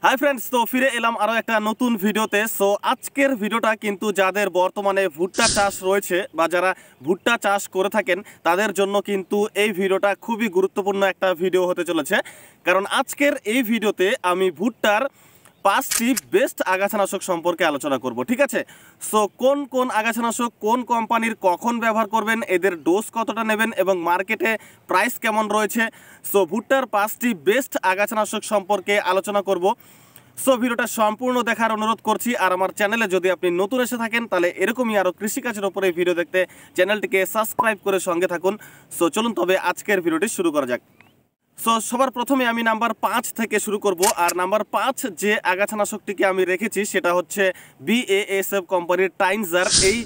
Hi friends तो फिरे एलाम आरो एक नतून भिडियोते। सो आजकेर भिडियोटा किन्तु जादेर बर्तमाने भुट्टा चाष रयेछे बा जारा भुट्टा चाष करे थाकेन तादेर जोन्नो किन्तु एई भिडियोटा खूबई गुरुत्वपूर्ण एक भिडियो होते चलेछे। कारण आजकेर एई भिडियोते आमी भुट्टार 5टी बेस्ट आगाछानाशक सम्पर्के आलोचना करब। ठीक है। सो कोन कोन आगाछानाशक कोन कोम्पानिर कखन व्यवहार करबेन, एदेर डोज कतटा नेबेन एबं मार्केटे प्राइस केमन रयेछे। सो भुट्टार 5टी बेस्ट आगाछानाशक सम्पर्के आलोचना करब। सो भिडियोटा सम्पूर्ण देखार अनुरोध करछि। और आमार चैनेले यदि आपनि नतुन एसे थाकेन ताहले एरकमई आरो कृषिकाजेर उपरे भिडियो देखते चैनलटिके सबस्क्राइब करे संगे थाकुन। सो चलुन तबे आजकेर भिडियोटी शुरू करा जाक। सो सबार प्रथमे आमी नम्बर 5 থেকে शुरू करब। और नम्बर 5 যে আগাছানাশকটিকে আমি রেখেছি সেটা হচ্ছে BASF কোম্পানির টাইনজার এই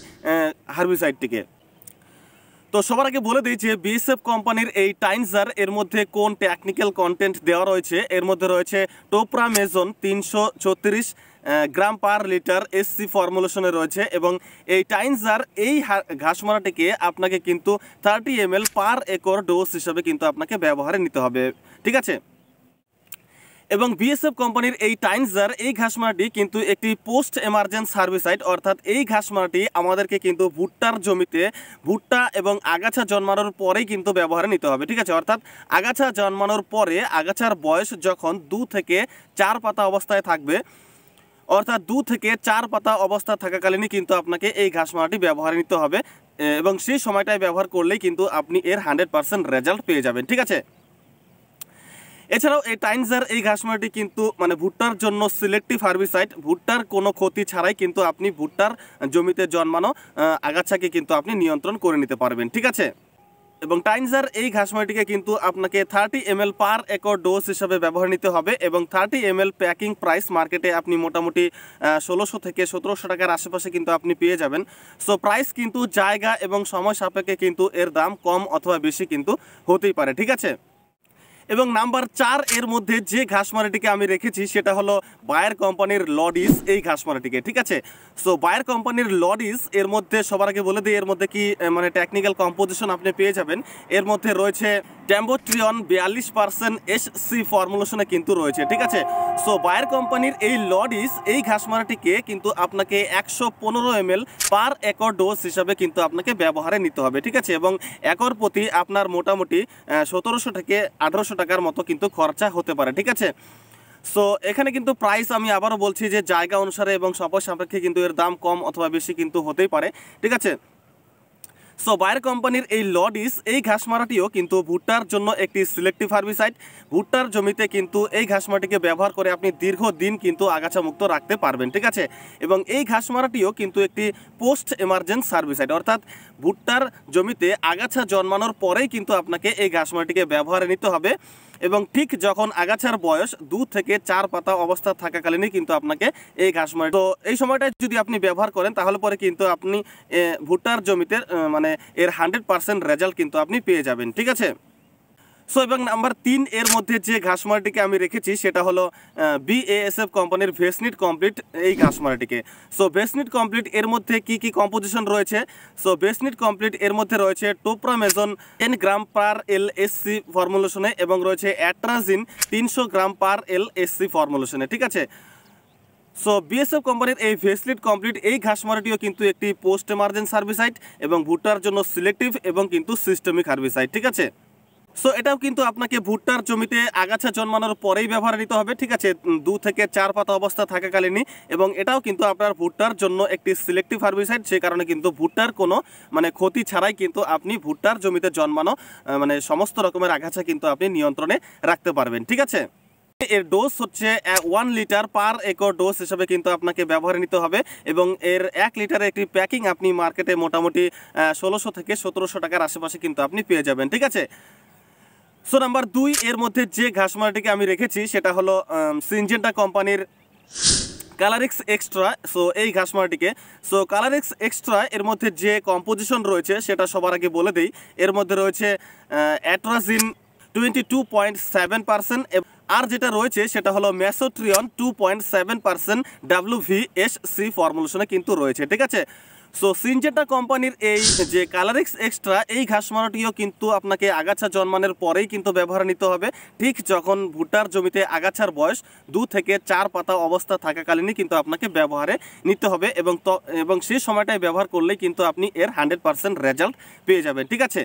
হার্বিসাইডটিকে। তো সবার আগে বলে দিই যে BASF কোম্পানির এই টাইনজার এর মধ্যে কোন টেকনিক্যাল কন্টেন্ট দেওয়া রয়েছে। এর মধ্যে রয়েছে টোপ্রামেজন 334 গ্রাম পার লিটার SC ফর্মুলেশনে রয়েছে এবং এই টাইনজার এই ঘাসমারাটিকে আপনাকে কিন্তু 30 ml পার একর ডোজ হিসেবে কিন্তু আপনাকে ব্যবহারে নিতে হবে। ঠিক আছে। এবং BASF কোম্পানির এই টাইনজার এই ঘাসমারাটি কিন্তু একটি পোস্ট এমার্জেন্স হার্বিসাইড, অর্থাৎ এই ঘাসমারাটি আমাদেরকে কিন্তু ভুট্টার জমিতে ভুট্টা এবং আগাছা জন্মানোর পরেই কিন্তু ব্যবহারে নিতে হবে। ঠিক আছে। অর্থাৎ আগাছা জন্মানোর পরে আগাছার বয়স যখন 2 থেকে 4 পাতা অবস্থায় থাকবে, অর্থাৎ 2 থেকে 4 পাতা অবস্থা থাকাকালীনই কিন্তু আপনাকে এই ঘাসমারাটি ব্যবহারে নিতে হবে এবং সেই সময়টায় ব্যবহার করলেই কিন্তু আপনি এর 100% রেজাল্ট পেয়ে যাবেন। ঠিক আছে। এছাড়াও এই টাইনজার এই ঘাসমারাটি কিন্তু মানে ভুট্টার জন্য সিলেক্টিভ হার্বিসাইড, ভুট্টার কোনো ক্ষতি ছাড়াই কিন্তু আপনি ভুট্টার জমিতে জন্মানো আগাছাকে কিন্তু আপনি নিয়ন্ত্রণ করে নিতে পারবেন। ঠিক আছে। এবং টাইনজার এই ঘাসমারাটিকে কিন্তু আপনাকে 30 ml পার একর ডোজ হিসাবে ব্যবহার নিতে হবে এবং 30 ml প্যাকিং প্রাইস মার্কেটে আপনি মোটামুটি 1600 থেকে 1700 টাকার আশেপাশে কিন্তু আপনি পেয়ে যাবেন। সো প্রাইস কিন্তু জায়গা এবং সময় সাপেক্ষে কিন্তু এর দাম কম অথবা বেশি কিন্তু হতেই পারে। ঠিক আছে। এবং নাম্বার 4 এর মধ্যে যে ঘাসমারাটিকে আমি রেখেছি সেটা হলো বায়ার কোম্পানির লডিস এই ঘাসমারাটিকে। ঠিক আছে। সো বায়ার কোম্পানির লডিস এর মধ্যে সবার আগে বলে দিই এর মধ্যে কি মানে টেকনিক্যাল কম্পোজিশন আপনি পেয়ে যাবেন। এর মধ্যে রয়েছে ট্যাম্বোট্রিয়ন 42% SC ফর্মুলেশনে কিন্তু রয়েছে। ঠিক আছে। সো বায়ার কোম্পানির এই লডিস এই ঘাসমারাটিকে কিন্তু আপনাকে 115 ml পার একর ডোজ হিসাবে কিন্তু আপনাকে ব্যবহারে নিতে হবে। ঠিক আছে। এবং একর প্রতি আপনার মোটামুটি 1700 থেকে 1800 টাকার মতো কিন্তু খরচা হতে পারে। ঠিক আছে। সো এখানে কিন্তু প্রাইস আমি আবারও বলছি যে জায়গা অনুসারে এবং সময় সাপেক্ষে কিন্তু এর দাম কম অথবা বেশি কিন্তু হতেই পারে। ঠিক আছে। সো বায়ার কোম্পানির এই লডিস এই ঘাসমারাটিও কিন্তু ভুট্টার জন্য একটি সিলেক্টিভ হার্বিসাইড। ভুট্টার জমিতে কিন্তু এই ঘাসমারাটিকে ব্যবহার করে আপনি দীর্ঘদিন কিন্তু আগাছা মুক্ত রাখতে পারবেন। ঠিক আছে। এবং এই ঘাসমারাটিও কিন্তু একটি পোস্ট এমার্জেন্স হার্বিসাইড, অর্থাৎ ভুট্টার জমিতে আগাছা জন্মানোর পরেই কিন্তু আপনাকে এই ঘাসমারাটিকে ব্যবহারে নিতে হবে এবং ঠিক যখন আগাছার বয়স 2 থেকে 4 পাতা অবস্থা থাকাকালীনই কিন্তু আপনাকে এই ঘাসমারাটি, তো এই সময়টায় যদি আপনি ব্যবহার করেন তাহলে পরে কিন্তু আপনি ভুট্টার জমিতে মানে এর 100% রেজাল্ট কিন্তু আপনি পেয়ে যাবেন। ঠিক আছে। সো এবং নাম্বার 3 এর মধ্যে যে ঘাসমারাটিকে আমি রেখেছি সেটা হলো BASF কোম্পানির ভেসনিট কমপ্লিট এই ঘাসমারাটিকে। সো ভেসনিট কমপ্লিট এর মধ্যে কি কি কম্পোজিশন রয়েছে। সো ভেসনিট কমপ্লিট এর মধ্যে রয়েছে টোপ্রামেজন 10 গ্রাম পার এল SC ফর্মুলেশনে এবং রয়েছে অ্যাট্রাজিন 300 গ্রাম পার এল SC ফর্মুলেশনে। ঠিক আছে। সো BASF কোম্পানির এই ভেসনিট কমপ্লিট এই ঘাসমারাটিও কিন্তু একটি পোস্ট এমার্জেন্স হার্বিসাইড এবং ভুট্টার জন্য সিলেক্টিভ এবং কিন্তু সিস্টেমিক হার্বিসাইড। ঠিক আছে। সো এটাও কিন্তু আপনাকে ভুট্টার জমিতে আগাছা জন্মানোর পরেই ব্যবহার নিতে হবে। ঠিক আছে। 2 থেকে 4 পাতা অবস্থা থাকাকালীনই এবং এটাও কিন্তু আপনার ভুট্টার জন্য একটি সিলেক্টিভ হার্বিসাইড, সেই কারণে কিন্তু ভুট্টার কোনো মানে ক্ষতি ছাড়াই কিন্তু আপনি ভুট্টার জমিতে জন্মানো মানে সমস্ত রকমের আগাছা কিন্তু আপনি নিয়ন্ত্রণে রাখতে পারবেন। ঠিক আছে। এর ডোজ হচ্ছে 1 লিটার পার একর ডোজ হিসেবে কিন্তু আপনাকে ব্যবহারে নিতে হবে এবং এর 1 লিটারের একটি প্যাকিং আপনি মার্কেটে মোটামুটি 1600 থেকে 1700 টাকার আশেপাশে কিন্তু আপনি পেয়ে যাবেন। ঠিক আছে। সো নাম্বার 2 এর মধ্যে যে ঘাসমারাটিকে আমি রেখেছি সেটা হলো সিনজেন্টা কোম্পানির কালারিক্স এক্সট্রা। সো এই ঘাসমারাটিকে সো কালারিক্স এক্সট্রা এর মধ্যে যে কম্পোজিশন রয়েছে সেটা সবার আগে বলে দেই। এর মধ্যে রয়েছে অ্যাট্রাজিন 22.7% আর যেটা রয়েছে সেটা হলো মেসোট্রিয়ন 2.7% WVSC ফর্মুলেশনে কিন্তু রয়েছে। ঠিক আছে। সো সিনজেন্টা কোম্পানির এই যে কালারিক্স এক্সট্রা এই ঘাস মারাটিও কিন্তু আপনাকে আগাছা জন্মানোর পরেই কিন্তু ব্যবহার নিতে হবে, ঠিক যখন ভুট্টার জমিতে আগাছার বয়স 2 থেকে 4 পাতা অবস্থা থাকাকালীনই কিন্তু আপনাকে ব্যবহারে নিতে হবে এবং সেই সময়টায় ব্যবহার করলেই কিন্তু আপনি এর 100% রেজাল্ট পেয়ে যাবেন। ঠিক আছে,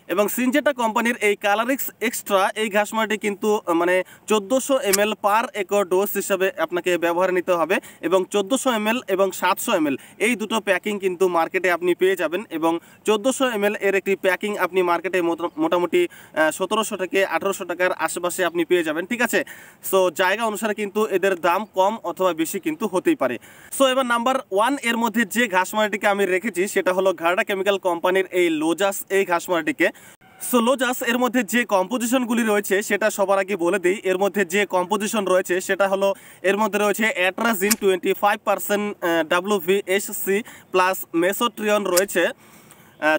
এবং সিনজেন্টা কোম্পানির এই কালারিক্স এক্সট্রা এই ঘাস মারাটি কিন্তু মানে 1400 ml পার একর ডোজ হিসাবে আপনাকে ব্যবহার নিতে হবে, এবং 1400 ml এবং 700 ml এই দুটো প্যাকিং কিন্তু মার্কেটে আপনি পেয়ে যাবেন। এবং 1400 ml এর একটি প্যাকিং আপনি মার্কেটে মোটামুটি 1700 থেকে 1800 টাকার আশেপাশে আপনি পেয়ে যাবেন। ঠিক আছে, সো জায়গা অনুসারে কিন্তু এদের দাম কম অথবা বেশি কিন্তু হতেই পারে। সো এবার নাম্বার 1 এর মধ্যে যে ঘাস মারাটিকে আমি রেখেছি সেটা হলো ঘাটা কেমিক্যাল কোম্পানির এই লোজাস এই ঘাস মারাটিকে। সো লোজাস এর মধ্যে যে কম্পোজিশনগুলি রয়েছে সেটা সবার আগে বলে দিই। এর মধ্যে যে কম্পোজিশন রয়েছে সেটা হলো এর মধ্যে রয়েছে অ্যাট্রাজিন 25% WVHC প্লাস মেসোট্রিয়ন রয়েছে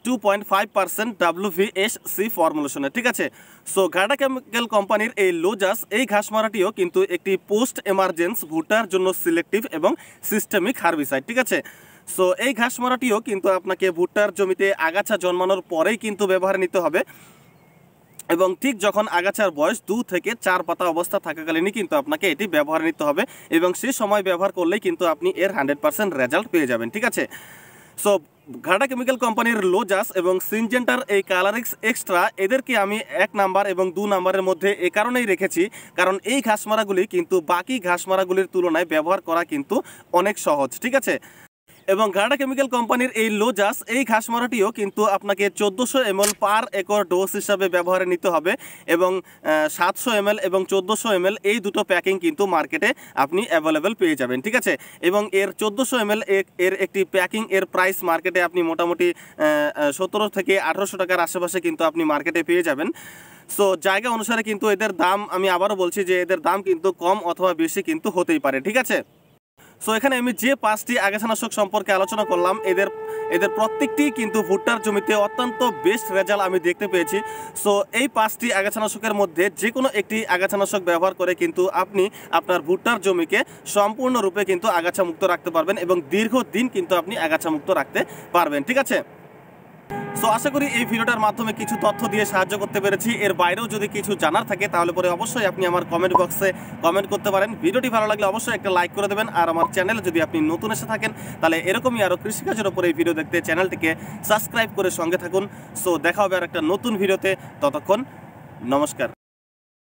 2.5% WVHC ফর্মুলেশনে। ঠিক আছে, সো ঘাটা কেমিক্যাল কোম্পানির এই লোজাস এই ঘাস মারাটিও কিন্তু একটি পোস্ট এমার্জেন্স ভুট্টার জন্য সিলেক্টিভ এবং সিস্টেমিক হার্বিসাইড। ঠিক আছে, সো এই ঘাস মারাটিও কিন্তু আপনাকে ভুট্টার জমিতে আগাছা জন্মানোর পরেই কিন্তু ব্যবহার নিতে হবে, এবং ঠিক যখন আগাছার বয়স 2 থেকে 4 পাতা অবস্থা থাকাকালীনই কিন্তু আপনাকে এটি ব্যবহার নিতে হবে, এবং সেই সময় ব্যবহার করলেই কিন্তু আপনি এর 100% রেজাল্ট পেয়ে যাবেন। ঠিক আছে, সো ঘাটা কেমিক্যাল কোম্পানির লোজাস এবং সিনজেন্টার এই কালারিক্স এক্সট্রা এদেরকে আমি 1 নাম্বার এবং 2 নাম্বারের মধ্যে এ কারণেই রেখেছি, কারণ এই ঘাসমারাগুলি কিন্তু বাকি ঘাসমারাগুলির তুলনায় ব্যবহার করা কিন্তু অনেক সহজ। ঠিক আছে, এবং ঘাটা কেমিক্যাল কোম্পানির এই লোজাস এই ঘাস মারাটিও কিন্তু আপনাকে 1400 ml পার একর ডোজ হিসাবে ব্যবহারে নিতে হবে, এবং 700 ml এবং 1400 ml এই দুটো প্যাকিং কিন্তু মার্কেটে আপনি অ্যাভেলেবেল পেয়ে যাবেন। ঠিক আছে, এবং এর 1400 ml এর একটি প্যাকিং এর প্রাইস মার্কেটে আপনি মোটামুটি 17 থেকে 1800 টাকার আশেপাশে কিন্তু আপনি মার্কেটে পেয়ে যাবেন। সো জায়গা অনুসারে কিন্তু এদের দাম, আমি আবারও বলছি যে এদের দাম কিন্তু কম অথবা বেশি কিন্তু হতেই পারে। ঠিক আছে, সো এখানে আমি যে 5টি আগাছানাশক সম্পর্কে আলোচনা করলাম এদের প্রত্যেকটি কিন্তু ভুট্টার জমিতে অত্যন্ত বেস্ট রেজাল্ট আমি দেখতে পেয়েছি। সো এই 5টি আগাছানাশকের মধ্যে যে কোনো একটি আগাছানাশক ব্যবহার করে কিন্তু আপনি আপনার ভুট্টার জমিকে সম্পূর্ণরূপে কিন্তু আগাছামুক্ত রাখতে পারবেন, এবং দীর্ঘদিন কিন্তু আপনি আগাছামুক্ত রাখতে পারবেন। ঠিক আছে, সো আশা করি এই ভিডিওটার মাধ্যমে কিছু তথ্য দিয়ে সাহায্য করতে পেরেছি। এর বাইরেও যদি কিছু জানার থাকে তাহলে পরে অবশ্যই আপনি আমার কমেন্ট বক্সে কমেন্ট করতে পারেন। ভিডিওটি ভালো লাগলে অবশ্যই একটা লাইক করে দেবেন, আর আমার চ্যানেলে যদি আপনি নতুন এসে থাকেন তাহলে এরকমই আরও কৃষিকাজের ওপরে এই ভিডিও দেখতে চ্যানেলটিকে সাবস্ক্রাইব করে সঙ্গে থাকুন। সো দেখা হবে আর একটা নতুন ভিডিওতে, ততক্ষণ নমস্কার।